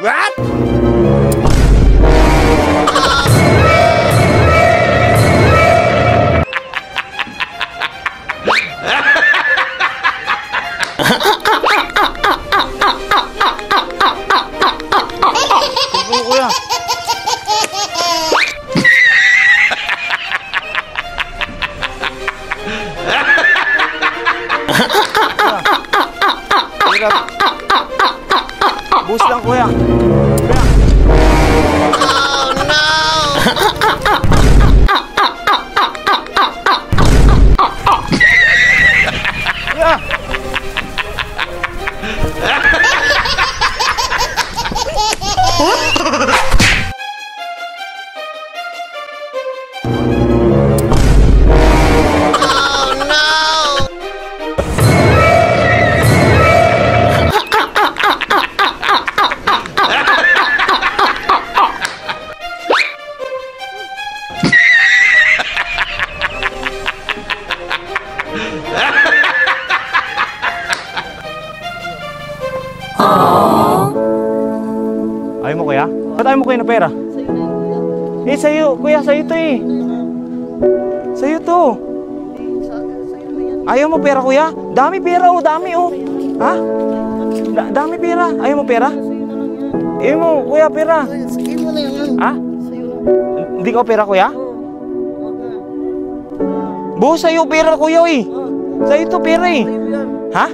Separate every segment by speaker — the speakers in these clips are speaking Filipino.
Speaker 1: What?
Speaker 2: Kuya. Bus lang kuya.
Speaker 1: Oh no!
Speaker 2: Kuya. Ayaw mo kuya? Ba't ayaw mo kuya na pera? Eh sa'yo, kuya, sa'yo to eh. Sa'yo to. Ayaw mo pera kuya? Dami pera oh, dami oh. Ha? Dami pera. Ayaw mo pera? Ayaw mo kuya pera. Ha? Hindi ka pera kuya? Buhos sa'yo pera kuya eh. Sa'yo to pera eh. Ha?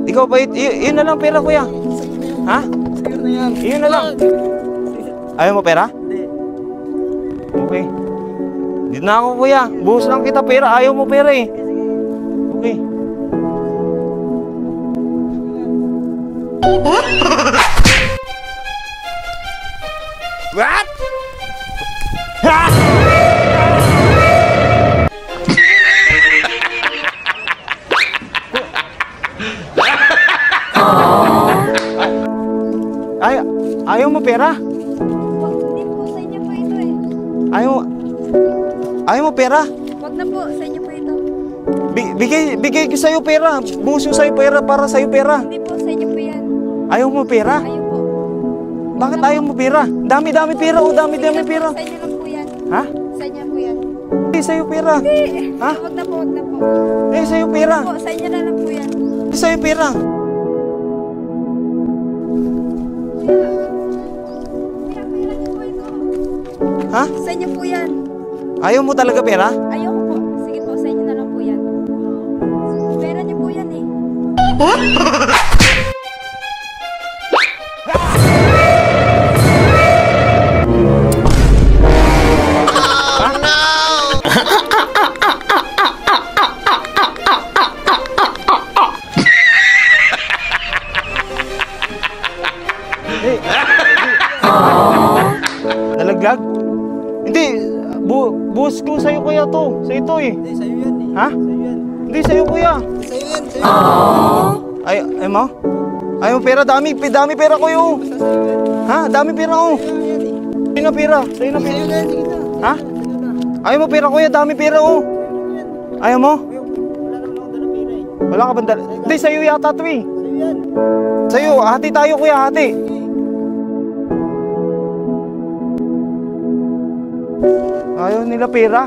Speaker 2: Ikaw ba yun na lang pera kuya? Ha? Iyon na lang. Ayaw mo pera? Hindi. Okay. Dito na ako kuya. Buhos lang kita pera. Ayaw mo pera eh. Okay.
Speaker 1: What?
Speaker 2: Ayaw mo pera?
Speaker 3: Hindi po, sa inyo po ito eh.
Speaker 2: Ayaw mo pera?
Speaker 3: Wag na po, sa inyo po ito.
Speaker 2: Bigay ko sa'yo pera. Buhos yung sa'yo pera para sa'yo pera.
Speaker 3: Hindi po, sa inyo po yan.
Speaker 2: Ayaw mo pera?
Speaker 3: Ayaw po.
Speaker 2: Bakit ayaw mo pera? Dami-dami pera o dami-dami pera.
Speaker 3: Sa inyo lang po yan.
Speaker 2: Ha?
Speaker 3: Sa inyo po yan.
Speaker 2: Hindi sa'yo pera.
Speaker 3: Hindi.
Speaker 2: Ha?
Speaker 3: Wag na po, wag na po.
Speaker 2: Eh sa'yo pera.
Speaker 3: Po, sa inyo na lang po yan.
Speaker 2: Hindi sa'yo pera.
Speaker 3: Pera niyo po ito.
Speaker 2: Ha?
Speaker 3: Sa inyo po yan.
Speaker 2: Ayaw mo talaga pera?
Speaker 3: Ayaw ko po. Sige po, sa inyo na lang po yan. Pera niyo po yan eh. Nalaglag? Hindi, buhos ko sa'yo kuya to. Sa'yo to eh.
Speaker 4: Hindi, sa'yo yan eh.
Speaker 2: Ha?
Speaker 4: Sa'yo yan.
Speaker 2: Hindi sa'yo kuya.
Speaker 4: Sa'yo yan, sa'yo yan.
Speaker 2: Ay mo? Ayaw mo pera, dami pera ko yun.
Speaker 4: Basta sa'yo yan.
Speaker 2: Ha? Dami pera ko.
Speaker 4: Sa'yo yan eh.
Speaker 2: Sa'yo na pera. Sa'yo na pera.
Speaker 4: Sa'yo yan, sige na.
Speaker 2: Ha?
Speaker 4: Sa'yo na.
Speaker 2: Ayaw mo pera kuya, dami pera ko. Ayaw mo?
Speaker 4: Kuya, wala naman akong dala pera eh.
Speaker 2: Wala ka bang dala? Hindi, sa'yo yata to eh.
Speaker 4: Sa'yo yan.
Speaker 2: Sa'yo, hati tayo kuya, hati. Ayaw nila pera.